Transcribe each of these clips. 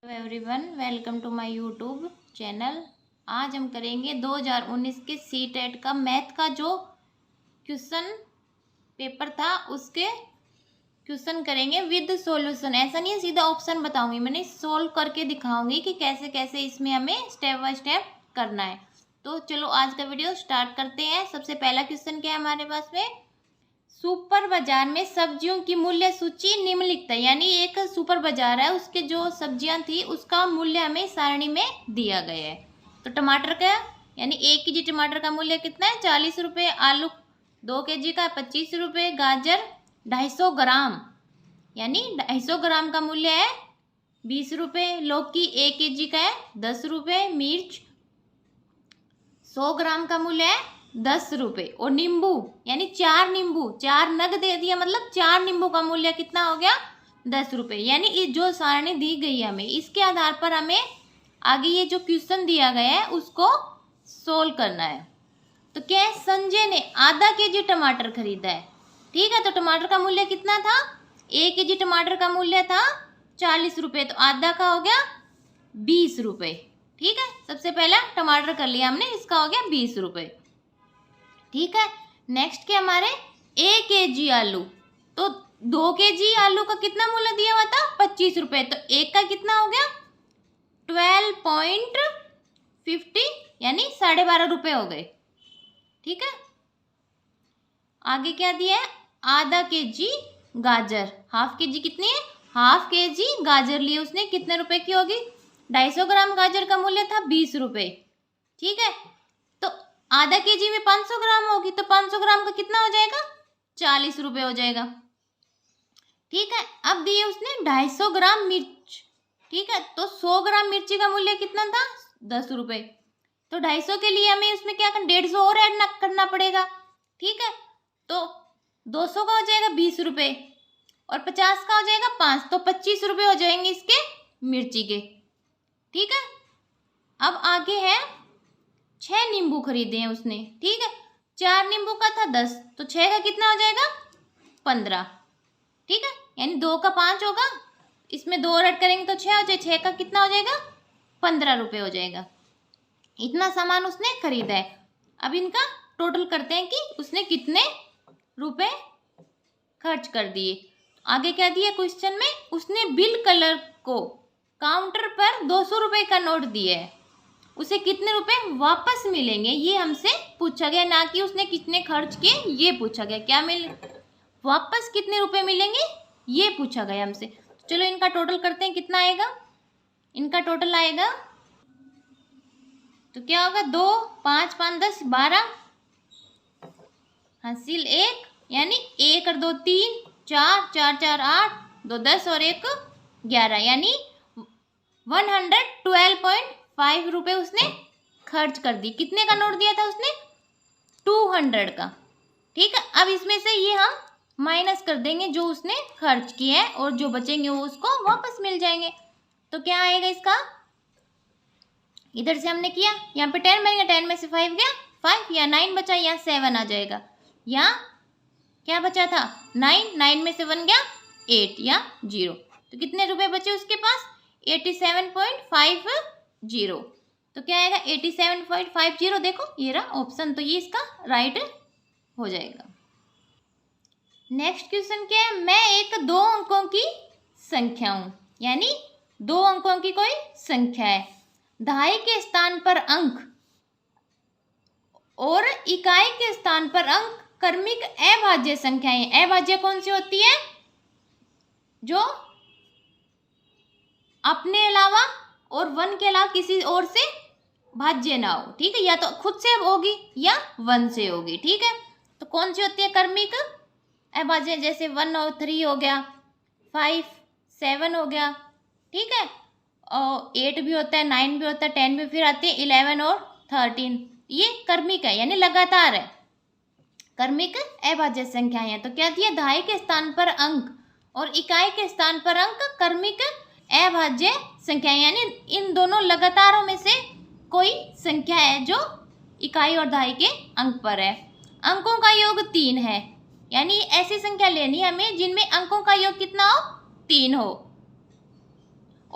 Hello everyone, welcome to my YouTube channel. आज हम करेंगे 2019 के सीटेट का मैथ का जो क्वेश्चन पेपर था उसके क्वेश्चन करेंगे विद सॉल्यूशन। ऐसा नहीं है सीधा ऑप्शन बताऊंगी, मैंने सोल्व करके दिखाऊंगी कि कैसे कैसे इसमें हमें स्टेप बाय स्टेप करना है। तो चलो आज का वीडियो स्टार्ट करते हैं। सबसे पहला क्वेश्चन क्या है हमारे पास में, सुपर बाजार में सब्जियों की मूल्य सूची निम्नलिखित है। यानी एक सुपर बाजार है, उसके जो सब्जियां थी उसका मूल्य हमें सारणी में दिया गया है। तो टमाटर का यानी 1 kg टमाटर का मूल्य कितना है, 40 रुपये। आलू 2 kg का 25 रुपये। गाजर 250 ग्राम यानी 250 ग्राम का मूल्य है 20 रुपये। लौकी 1 kg का है 10 रुपये। मिर्च 100 ग्राम का मूल्य है 10 रुपये। और नींबू यानी 4 नींबू, 4 नग दे दिया, मतलब 4 नींबू का मूल्य कितना हो गया, 10 रुपये। यानी इस जो सारणी दी गई है हमें, इसके आधार पर हमें आगे ये जो क्वेश्चन दिया गया है उसको सोल्व करना है। तो क्या है, संजय ने आधा kg टमाटर खरीदा है। ठीक है, तो टमाटर का मूल्य कितना था, 1 kg टमाटर का मूल्य था 40 रुपये, तो आधा का हो गया 20 रुपये। ठीक है, सबसे पहला टमाटर कर लिया हमने, इसका हो गया 20 रुपये। ठीक है, नेक्स्ट के हमारे 1 kg आलू, तो 2 kg आलू का कितना मूल्य दिया हुआ था, 25 रुपये, तो एक का कितना हो गया 12.50 यानी 12.5 रुपये हो गए। ठीक है, आगे क्या दिया है, आधा kg गाजर, हाफ kg कितनी है, हाफ kg गाजर लिए उसने, कितने रुपए की होगी, 250 ग्राम गाजर का मूल्य था 20 रुपये। ठीक है, तो आधा kg में 500 ग्राम होगी, तो 500 ग्राम का कितना हो जाएगा, 40 रुपये हो जाएगा। ठीक है, अब दिए उसने 250 ग्राम मिर्च। ठीक है, तो 100 ग्राम मिर्ची का मूल्य कितना था, 10 रुपये। तो 250 के लिए हमें उसमें क्या करना, 150 और ऐड करना पड़ेगा। ठीक है, तो 200 का हो जाएगा 20 रुपये और 50 का हो जाएगा 5, तो 25 रुपये हो जाएंगे इसके मिर्ची के। ठीक है, अब आगे है 6 नींबू खरीदे हैं उसने। ठीक है, 4 नींबू का था 10, तो 6 का कितना हो जाएगा 15। ठीक है, यानी 2 का 5 होगा, इसमें 2 और ऐड करेंगे तो 6 हो जाए, 6 का कितना हो जाएगा 15 रुपये हो जाएगा। इतना सामान उसने खरीदा है। अब इनका टोटल करते हैं कि उसने कितने रुपए खर्च कर दिए। आगे क्या दिया क्वेश्चन में, उसने बिल कलर को काउंटर पर 200 रुपये का नोट दिया है, उसे कितने रुपए वापस मिलेंगे, ये हमसे पूछा गया, ना कि उसने कितने खर्च किए ये पूछा गया। क्या मिल वापस कितने रुपए मिलेंगे ये पूछा गया हमसे। चलो इनका टोटल करते हैं, कितना आएगा, इनका टोटल आएगा तो क्या होगा, 2 5 5 10 12, हासिल 1 यानी 1 और 2 3, 4 4 4 8, 2 10 और 1 11, यानी 112.5 रुपये उसने खर्च कर दी। कितने का नोट दिया था उसने, 200 का। ठीक है, अब इसमें से ये हम माइनस कर देंगे जो उसने खर्च किया है, और जो बचेंगे वो उसको वापस मिल जाएंगे। तो क्या आएगा इसका, इधर से हमने किया, यहाँ पे 10 बनेगा, 10 में से 5 गया 5, या 9 बचा, यहाँ 7 आ जाएगा, या क्या बचा था 9, 9 में से 1 गया 8 या 0, तो कितने रुपए बचे उसके पास, 87.50। तो क्या आएगा 87.50, देखो ये रहा ऑप्शन, तो ये इसका राइट हो जाएगा। नेक्स्ट क्वेश्चन क्या है, मैं एक 2 अंकों की संख्या हूं, यानी 2 अंकों की कोई संख्या है, दहाई के स्थान पर अंक और इकाई के स्थान पर अंक क्रमिक अभाज्य संख्याएं। अभाज्य कौन सी होती है, जो अपने अलावा और 1 के अलावा किसी और से भाज्य ना हो। ठीक है, या तो खुद से होगी या 1 से होगी। ठीक है, तो कौन सी होती है क्रमिक अभाज्य, जैसे 1 और 3 हो गया, 5 7 हो गया। ठीक है, और 8 भी होता है, 9 भी होता है, 10 भी, फिर आती है 11 और 13, ये क्रमिक है यानी लगातार है, क्रमिक अभाज्य संख्याएं हैं। तो क्या दिया, दहाई के स्थान पर अंक और इकाई के स्थान पर अंक क्रमिक अभाज्य संख्याएं, यानी इन दोनों लगातारों में से कोई संख्या है जो इकाई और दहाई के अंक पर है। अंकों का योग 3 है, यानी ऐसी संख्या लेनी है हमें जिनमें अंकों का योग कितना हो, 3 हो।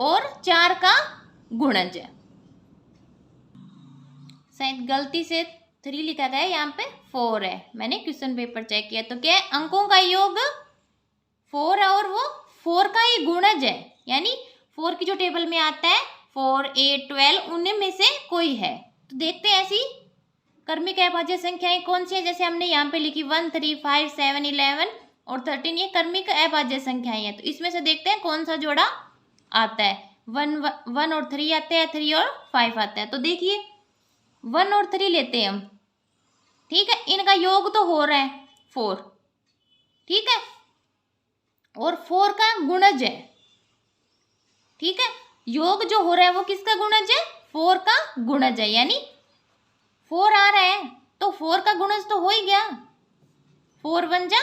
और 4 का गुणज है। शायद गलती से 3 लिखा गया है, यहाँ पे 4 है। मैंने क्वेश्चन पेपर चेक किया तो क्या है, अंकों का योग 4 है और वो 4 का ही गुणज है, यानी 4 की जो टेबल में आता है 4, 8, 12 उनमें में से कोई है। तो देखते हैं ऐसी कर्मिक अभाज्य संख्याएं कौन सी है। जैसे हमने यहाँ पे लिखी 1, 3, 5, 7, 11 और 13, ये कर्मिक अभाज्य संख्याएं हैं। तो इसमें से देखते हैं कौन सा जोड़ा आता है। 1 और 3 आते हैं, 3 और 5 आता है। तो देखिए 1 और 3 लेते हैं हम, ठीक है। इनका योग तो हो रहा है 4, ठीक है, और 4 का गुणज है, ठीक है। योग जो हो रहा है वो किसका गुणज है, 4 का गुणज है, यानी 4 आ रहा है तो 4 का गुणज तो हो ही गया, 4 1 जा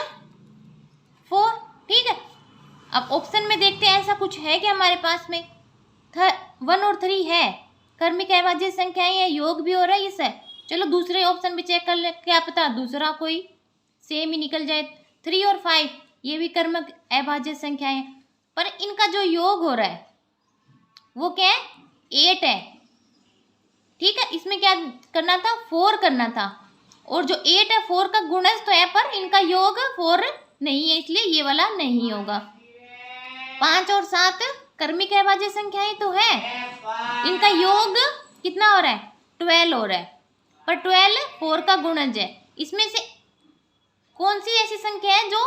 4, ठीक है। अब ऑप्शन में देखते हैं ऐसा कुछ है कि हमारे पास में 1 और 3 है, कर्मिक अभाज्य संख्याएं है, योग भी हो रहा है इस है। चलो दूसरे ऑप्शन भी चेक कर ले, क्या पता दूसरा कोई सेम ही निकल जाए। 3 और 5 ये भी कर्मिक अभाज्य संख्याएं हैं, पर इनका जो योग हो रहा है वो क्या है, 8 है, ठीक है। इसमें क्या करना था, 4 करना था, और जो 8 है 4 का गुणज तो है, पर इनका योग 4 नहीं है, इसलिए ये वाला नहीं होगा। 5 और 7 कर्मिक अभाज्य संख्याएं तो है, इनका योग कितना हो रहा है, 12 हो रहा है, पर 12 4 का गुणज है। इसमें से कौन सी ऐसी संख्या है जो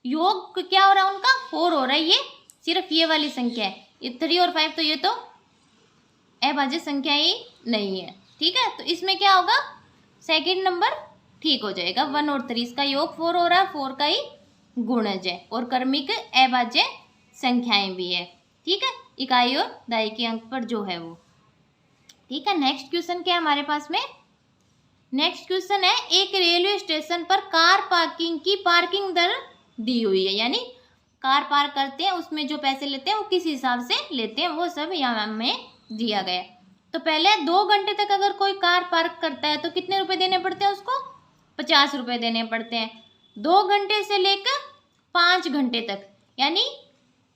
योग क्या हो रहा है उनका 4 हो रहा है, ये सिर्फ ये वाली संख्या है। ये 3 और 5 तो ये तो अभाज्य संख्या ही नहीं है, ठीक है। तो इसमें क्या होगा, सेकंड नंबर ठीक हो जाएगा। 1 और 3 इसका योग 4 हो रहा है, 4 का ही गुणज है, और कर्मिक अभाज्य संख्याएं भी है, ठीक है। इकाई और दाई के अंक पर जो है वो, ठीक है। नेक्स्ट क्वेश्चन क्या है हमारे पास में, नेक्स्ट क्वेश्चन है, एक रेलवे स्टेशन पर कार पार्किंग की पार्किंग दर दी हुई है, यानी कार पार्क करते हैं उसमें जो पैसे लेते हैं वो किस हिसाब से लेते हैं वो सब यहाँ में दिया गया। तो पहले 2 घंटे तक अगर कोई कार पार्क करता है तो कितने रुपए देने पड़ते हैं उसको, 50 रुपये देने पड़ते हैं। 2 घंटे से लेकर 5 घंटे तक, यानी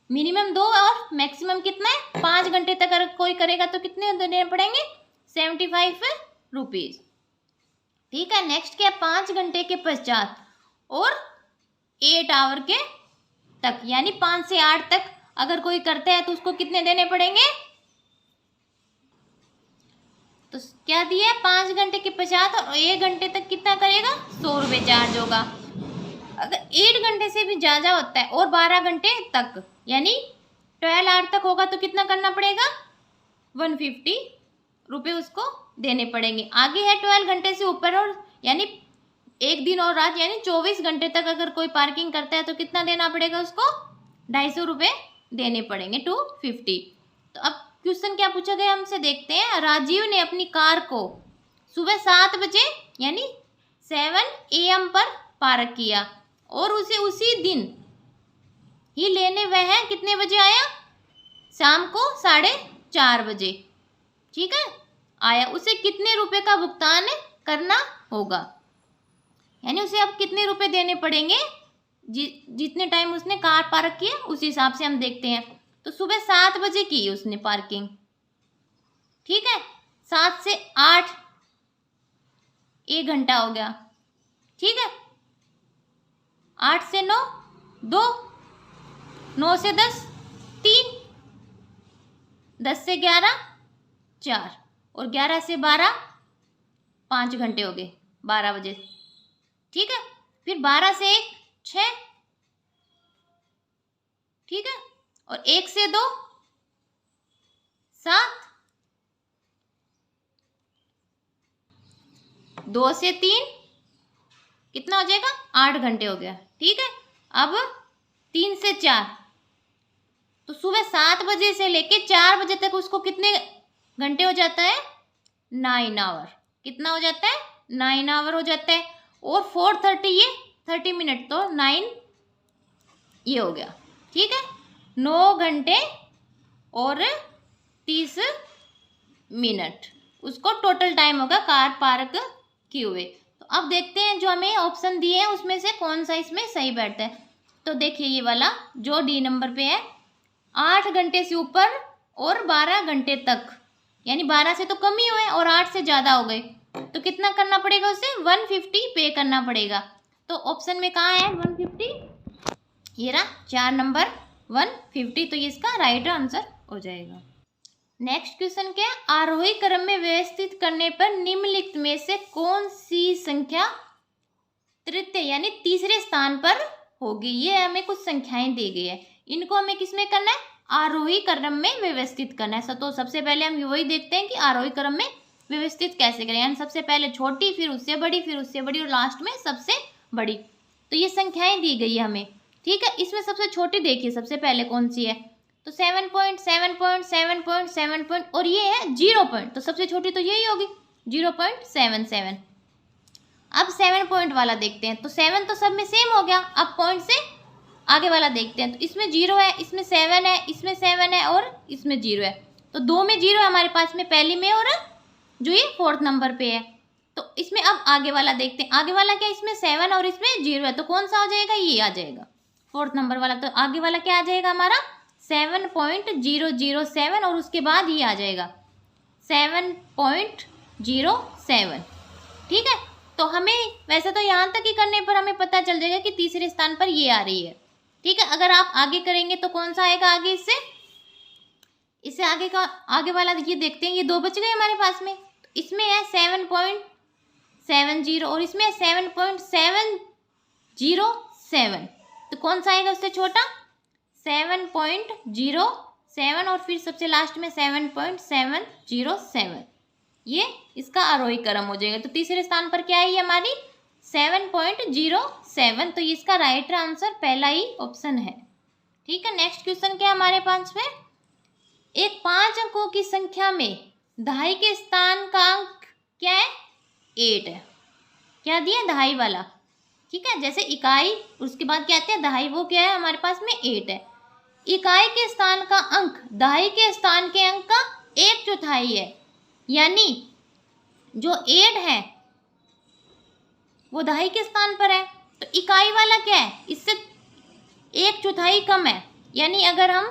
मिनिमम 2 और मैक्सिमम कितना है 5 घंटे तक अगर कोई करेगा तो कितने देने पड़ेंगे, 75 रुपीज़, ठीक है। नेक्स्ट क्या, 5 घंटे के पश्चात और 8 आवर के तक, यानी 5 से 8 तक अगर कोई करता है तो उसको कितने देने पड़ेंगे, तो क्या दिया है 5 घंटे के पश्चात और 1 घंटे तक कितना करेगा, 100 रुपये चार्ज होगा। अगर 8 घंटे से भी ज़्यादा होता है और 12 घंटे तक, यानी 12 आवर तक होगा तो कितना करना पड़ेगा, 150 रुपये उसको देने पड़ेंगे। आगे है 12 घंटे से ऊपर और यानी 1 दिन और रात, यानी 24 घंटे तक अगर कोई पार्किंग करता है तो कितना देना पड़ेगा उसको, 250 रुपये देने पड़ेंगे, 250। तो अब क्वेश्चन क्या पूछा गया हमसे, देखते हैं। राजीव ने अपनी कार को सुबह 7 बजे यानी 7 AM पर पार्क किया और उसे उसी दिन ही लेने वह कितने बजे आया, शाम को 4:30 बजे, ठीक है, आया। उसे कितने रुपए का भुगतान करना होगा, यानी उसे अब कितने रुपए देने पड़ेंगे, जितने टाइम उसने कार पार्क किया उस हिसाब से हम देखते हैं। तो सुबह 7 बजे की उसने पार्किंग, ठीक है, 7 से 8 1 घंटा हो गया, ठीक है। 8 से 9 2, 9 से 10 3, 10 से 11 4 और 11 से 12 5 घंटे हो गए, 12 बजे, ठीक है। फिर 12 से 1 6, ठीक है, और 1 से 2 7, 2 से 3 कितना हो जाएगा, 8 घंटे हो गया, ठीक है। अब 3 से 4, तो सुबह 7 बजे से लेके 4 बजे तक उसको कितने घंटे हो जाता है, 9 आवर, कितना हो जाता है, 9 आवर हो जाता है। और 4:30 ये 30 मिनट, तो 9 ये हो गया, ठीक है। 9 घंटे और 30 मिनट उसको टोटल टाइम होगा कार पार्क किए हुए। तो अब देखते हैं जो हमें ऑप्शन दिए हैं उसमें से कौन सा इसमें सही बैठता है। तो देखिए ये वाला जो डी नंबर पे है, 8 घंटे से ऊपर और 12 घंटे तक, यानी 12 से तो कम ही हुए और 8 से ज़्यादा हो गए, तो कितना करना पड़ेगा उसे? 150 पे करना पड़ेगा। तो ऑप्शन में कहाँ है 150? ये रहा 4 नंबर 150, तो ये इसका राइट आंसर हो जाएगा। नेक्स्ट क्वेश्चन क्या है? आरोही क्रम में व्यवस्थित करने पर निम्नलिखित में से कौन सी संख्या तृतीय यानी तीसरे स्थान पर होगी? ये हमें कुछ संख्याएं दी गई है, इनको हमें किसमें करना है? आरोही क्रम में व्यवस्थित करना है। तो सबसे पहले हम वही देखते हैं कि आरोही क्रम में व्यवस्थित कैसे करें, यानी सबसे पहले छोटी, फिर उससे बड़ी, फिर उससे बड़ी और लास्ट में सबसे बड़ी। तो ये संख्याएं दी गई है हमें, ठीक है। इसमें सबसे छोटी देखिए सबसे पहले कौन सी है, तो 7.7.7.7 और ये है 0 पॉइंट, तो सबसे छोटी तो यही होगी 0.77। अब 7 पॉइंट वाला देखते हैं, तो 7 तो सब में सेम हो गया। अब पॉइंट से आगे वाला देखते हैं, तो इसमें 0 है, इसमें 7 है, इसमें 7 है और इसमें 0 है, तो 2 में 0 है हमारे पास में पहली में, और जो ये 4th नंबर पे है। तो इसमें अब आगे वाला देखते हैं, आगे वाला क्या, इसमें 7 और इसमें 0 है, तो कौन सा हो जाएगा? ये आ जाएगा 4th नंबर वाला। तो आगे वाला क्या आ जाएगा हमारा? 7.007 और उसके बाद ये आ जाएगा 7.07, ठीक है। तो हमें वैसे तो यहाँ तक ही करने पर हमें पता चल जाएगा कि तीसरे स्थान पर ये आ रही है, ठीक है। अगर आप आगे करेंगे तो कौन सा आएगा आगे? इससे आगे का आगे वाला ये देखते हैं, ये 2 बच गए हमारे पास में। तो इसमें है 7.70 और इसमें है 7.707, तो कौन सा आएगा उससे छोटा? 7.07 और फिर सबसे लास्ट में 7.707, ये इसका आरोही क्रम हो जाएगा। तो तीसरे स्थान पर क्या है ये हमारी? 7.07, तो इसका राइट आंसर पहला ही ऑप्शन है, ठीक है। नेक्स्ट क्वेश्चन क्या है हमारे पास में? एक 5 अंकों की संख्या में दहाई के स्थान का अंक क्या है? 8 है। क्या दिया? दहाई वाला, ठीक है। जैसे इकाई, उसके बाद क्या आते हैं दहाई, वो क्या है हमारे पास में? 8 है। इकाई के स्थान का अंक दहाई के स्थान के अंक का 1/4 है, यानी जो 8 है वो दहाई के स्थान पर है, तो इकाई वाला क्या है? इससे 1/4 कम है, यानी अगर हम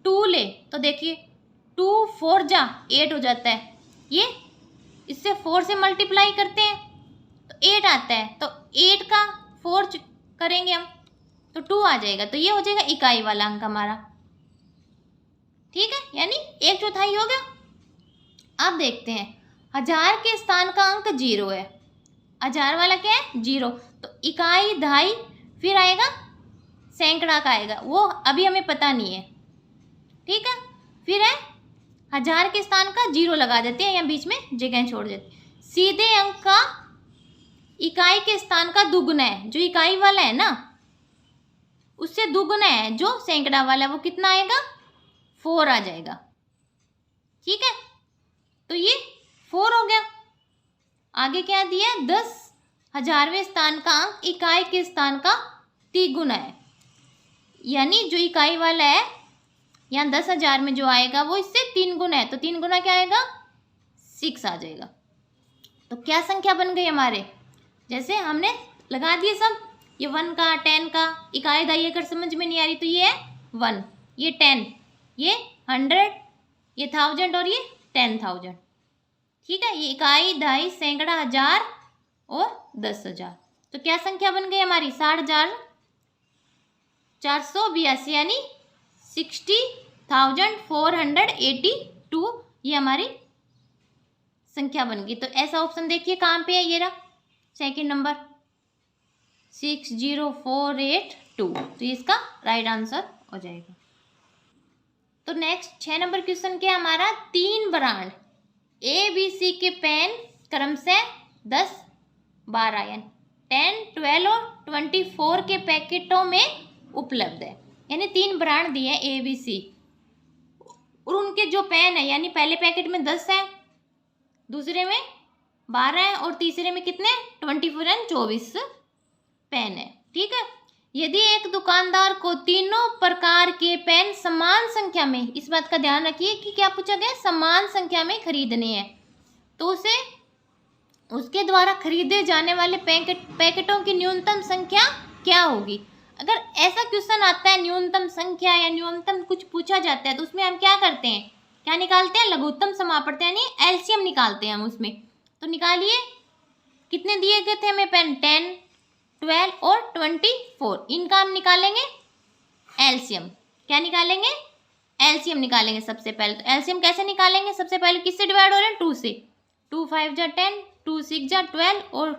2 ले तो देखिए 2 4 जा 8 हो जाता है, ये इससे 4 से मल्टीप्लाई करते हैं तो 8 आता है, तो 8 का 4 करेंगे हम तो 2 आ जाएगा, तो ये हो जाएगा इकाई वाला अंक हमारा, ठीक है, यानी 1/4 हो गया। अब देखते हैं 1000 के स्थान का अंक 0 है, 1000 वाला क्या है? 0, तो इकाई दहाई फिर आएगा सैकड़ा का आएगा, वो अभी हमें पता नहीं है, ठीक है। फिर है 1000 के स्थान का 0 लगा देते हैं या बीच में जगह छोड़ देते हैं। सीधे अंक का इकाई के स्थान का दुगुना है, जो इकाई वाला है ना उससे दुगुना है जो सैकड़ा वाला है, वो कितना आएगा? 4 आ जाएगा, ठीक है। तो ये 4 हो गया। आगे क्या दिया? 10,000वें स्थान का अंक इकाई के स्थान का तिगुना है, यानी जो इकाई वाला है यहाँ 10,000 में जो आएगा वो इससे 3 गुना है, तो 3 गुना क्या आएगा? 6 आ जाएगा। तो क्या संख्या बन गई हमारे? जैसे हमने लगा दिए सब, ये 1 का 10 का इकाई दहाई, अगर समझ में नहीं आ रही तो ये है 1, ये 10, ये 100, ये 1000 और ये 10,000, ठीक है। ये इकाई दहाई सैकड़ा 1000 और 10,000, तो क्या संख्या बन गई हमारी? 60,482, यानी 60,482 ये हमारी संख्या बन गई। तो ऐसा ऑप्शन देखिए कहाँ पे है, ये रहा सेकंड नंबर 60,482, तो इसका राइट आंसर हो जाएगा। तो नेक्स्ट 6 नंबर क्वेश्चन क्या हमारा? 3 ब्रांड ABC के पेन क्रम से 10, 12 यानी 10, 12 और 24 के पैकेटों में उपलब्ध है, यानी 3 ब्रांड दिए हैं ABC और उनके जो पेन है, यानी पहले पैकेट में 10 है, दूसरे में 12 है और तीसरे में कितने? 24 एंड 24 पेन है, ठीक है। यदि एक दुकानदार को तीनों प्रकार के पेन समान संख्या में, इस बात का ध्यान रखिए कि क्या पूछा गया? समान संख्या में खरीदने हैं, तो उसे उसके द्वारा खरीदे जाने वाले पैकेटों की न्यूनतम संख्या क्या होगी? अगर ऐसा क्वेश्चन आता है न्यूनतम संख्या या न्यूनतम कुछ पूछा जाता है तो उसमें हम क्या करते हैं, क्या निकालते हैं, लघुत्तम समापवर्त यानी एलसीएम निकालते हैं हम उसमें। तो निकालिए, कितने दिए गए थे हमें पेन, 10, 12 और 24, इनका हम निकालेंगे एलसीएम। क्या निकालेंगे, एलसीएम निकालेंगे सबसे पहले। तो एलसीएम कैसे निकालेंगे, सबसे पहले किससे डिवाइड हो रहे हैं, 2 से। 2 5 जा 10, 2 6 जा 12 और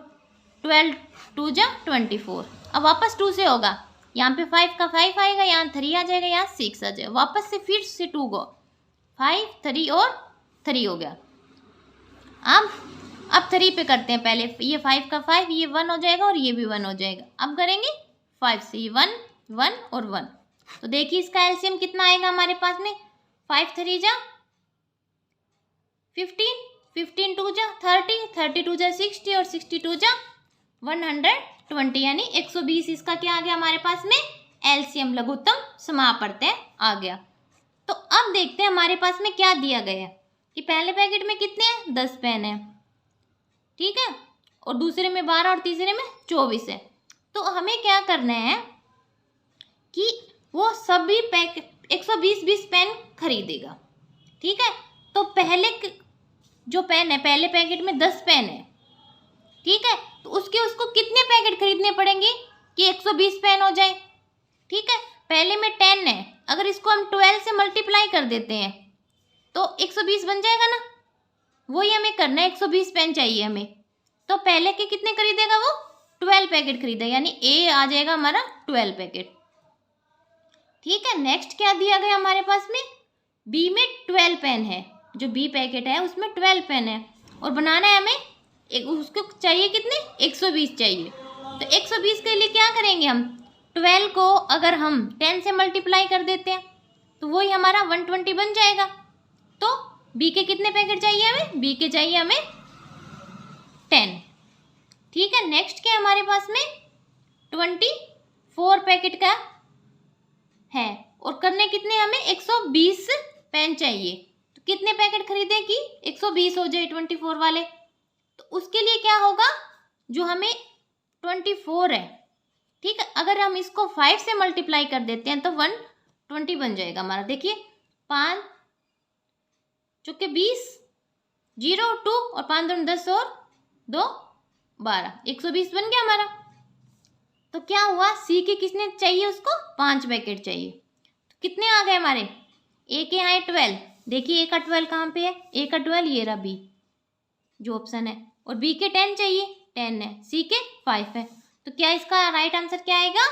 12 2 जा 24। अब वापस 2 से होगा, यहाँ पे 5 का 5 आएगा, यहाँ 3 आ जाएगा, यहाँ 6 आ जाएगा, वापस से फिर से 2 को 5 3 और 3 हो गया। अब 3 पे करते हैं पहले, ये 5 का 5, ये 1 हो जाएगा और ये भी 1 हो जाएगा। अब करेंगे 5 से, ये 1 1 और 1। तो देखिए इसका एलसीएम कितना आएगा हमारे पास में, 5 3 जा 15, 15 2 जा 30, 30 2 जा 60 और 62 जा 120, यानी 120 इसका क्या आ गया हमारे पास में, एलसीएम लघुत्तम समापवर्त आ गया। तो अब देखते हैं हमारे पास में क्या दिया गया है कि पहले पैकेट में कितने हैं, 10 पेन है, ठीक है, और दूसरे में 12 और तीसरे में 24 है। तो हमें क्या करना है कि वो सभी पैकेट 120 पेन खरीदेगा, ठीक है। तो पहले जो पेन है, पहले पैकेट में 10 पेन है, ठीक है, तो उसको कितने पैकेट खरीदने पड़ेंगे कि 120 पेन हो जाए, ठीक है। पहले में 10 है, अगर इसको हम 12 से मल्टीप्लाई कर देते हैं तो 120 बन जाएगा ना, वही हमें करना है, 120 पेन चाहिए हमें। तो पहले के कितने खरीदेगा वो, 12 पैकेट खरीदेगा, यानी ए आ जाएगा हमारा 12 पैकेट, ठीक है। नेक्स्ट क्या दिया गया हमारे पास में, बी में 12 पेन है, जो बी पैकेट है उसमें 12 पेन है और बनाना है हमें उसको चाहिए कितने, 120 चाहिए। तो 120 के लिए क्या करेंगे हम, 12 को अगर हम 10 से मल्टीप्लाई कर देते हैं तो वही हमारा 120 बन जाएगा। तो बी के कितने पैकेट चाहिए हमें, बी के चाहिए हमें 10, ठीक है। नेक्स्ट क्या हमारे पास में 24 पैकेट का है और करने कितने हमें 120 पेन चाहिए। तो कितने पैकेट खरीदे कि 120 हो जाए 24 वाले। तो उसके लिए क्या होगा, जो हमें 24 है, ठीक है, अगर हम इसको 5 से मल्टीप्लाई कर देते हैं तो 120 बन जाएगा हमारा। देखिए 5 चौके 20, 0 2 और 5 2 10 और 2 12, 120 बन गया हमारा। तो क्या हुआ, सी के किसने चाहिए, उसको 5 पैकेट चाहिए। तो कितने आ गए हमारे, ए के आए 12, देखिए ए का 12 कहाँ पे है, ए का 12 ये रहा बी जो ऑप्शन है, और बी के 10 चाहिए, 10 है, सी के 5 है। तो क्या इसका राइट आंसर क्या आएगा,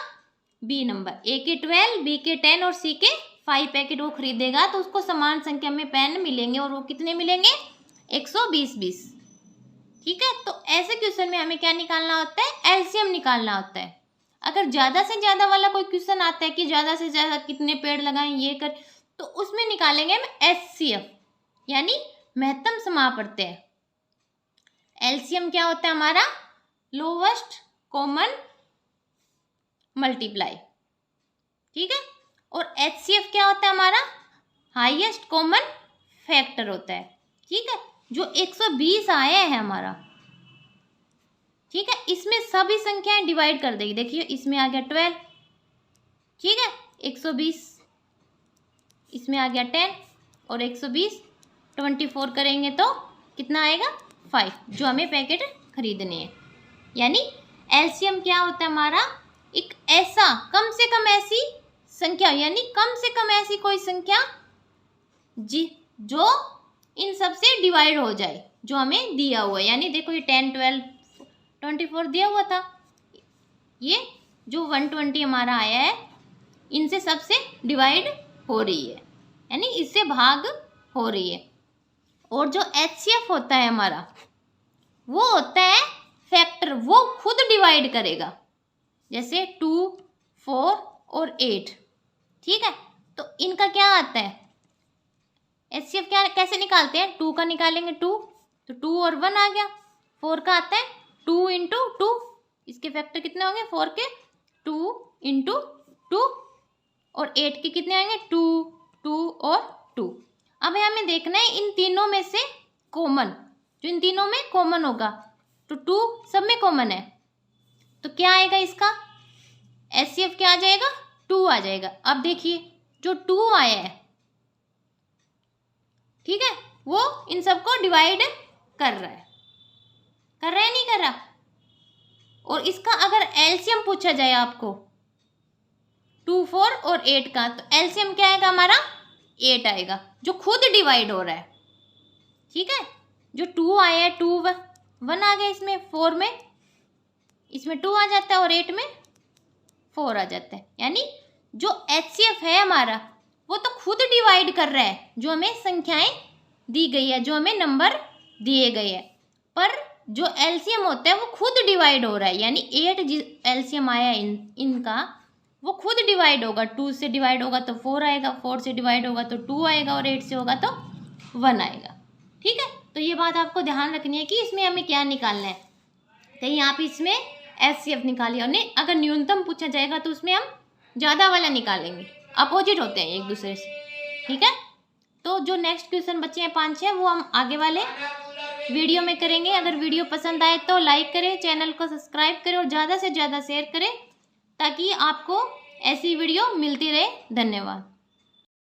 बी नंबर, ए के 12, बी के 10 और सी के 5 पैकेट वो खरीदेगा। तो उसको समान संख्या में पेन मिलेंगे और वो कितने मिलेंगे, 120, ठीक है। तो ऐसे क्वेश्चन में हमें क्या निकालना होता है, एलसीएम निकालना होता है। अगर ज़्यादा से ज़्यादा वाला कोई क्वेश्चन आता है कि ज़्यादा से ज़्यादा कितने पेड़ लगाएं ये कर, तो उसमें निकालेंगे हम एचसीएफ यानी महत्तम समापवर्त। एलसीएम क्या होता है हमारा, लोवेस्ट कॉमन मल्टीप्लाई, ठीक है। और एचसीएफ क्या होता है हमारा, हाईएस्ट कॉमन फैक्टर होता है, ठीक है। जो 120 आया है हमारा, ठीक है, इसमें सभी संख्याएं डिवाइड कर देगी। देखिए इसमें आ गया 12, ठीक है, 120, इसमें आ गया 10 और 120, 24 करेंगे तो कितना आएगा 5, जो हमें पैकेट खरीदने हैं। यानी एलसीएम क्या होता है हमारा, एक ऐसा कम से कम ऐसी संख्या, यानी कम से कम ऐसी कोई संख्या जो इन सब से डिवाइड हो जाए, जो हमें दिया हुआ है। यानी देखो ये 10 12 24 दिया हुआ था, ये जो 120 हमारा आया है इनसे सबसे डिवाइड हो रही है, यानी इससे भाग हो रही है। और जो एचसीएफ होता है हमारा, वो होता है फैक्टर, वो खुद डिवाइड करेगा, जैसे 2 4 और 8, ठीक है। तो इनका क्या आता है, एचसीएफ क्या कैसे निकालते हैं, 2 का निकालेंगे 2, तो 2 और 1 आ गया। 4 का आता है 2 × 2, इसके फैक्टर कितने होंगे 4 के, 2 × 2, और 8 के कितने आएंगे 2 2 और 2। अब हमें देखना है इन तीनों में से कॉमन, जो इन तीनों में कॉमन होगा, तो 2 सब में कॉमन है, तो क्या आएगा इसका HCF क्या आ जाएगा, 2 आ जाएगा। अब देखिए जो 2 आया है, ठीक है, वो इन सबको डिवाइड कर रहा है, कर रहा है नहीं कर रहा। और इसका अगर एलसीएम पूछा जाए आपको 2, 4 और 8 का, तो एलसीएम क्या आएगा हमारा, 8 आएगा, जो खुद डिवाइड हो रहा है। ठीक है, जो 2 आया है, 2 1 आ गया इसमें, 4 में इसमें 2 आ जाता है और 8 में 4 आ जाता है। यानी जो HCF है हमारा वो तो खुद डिवाइड कर रहा है, जो हमें संख्याएं दी गई है, जो हमें नंबर दिए गए हैं, पर जो एलसीएम होता है वो खुद डिवाइड हो रहा है। यानी 8 एलसीएम आया इनका, वो खुद डिवाइड होगा। 2 से डिवाइड होगा तो 4 आएगा, 4 से डिवाइड होगा तो 2 आएगा, और 8 से होगा तो 1 आएगा। ठीक है, तो ये बात आपको ध्यान रखनी है कि इसमें हमें क्या निकालना है। कहीं आप इसमें HCF निकालिए, और नहीं अगर न्यूनतम पूछा जाएगा तो उसमें हम ज़्यादा वाला निकालेंगे, अपोजिट होते हैं एक दूसरे से। ठीक है, तो जो नेक्स्ट क्वेश्चन बचे हैं 5-6 वो हम आगे वाले वीडियो में करेंगे। अगर वीडियो पसंद आए तो लाइक करें, चैनल को सब्सक्राइब करें और ज़्यादा से ज़्यादा शेयर करें, ताकि आपको ऐसी वीडियो मिलती रहे। धन्यवाद।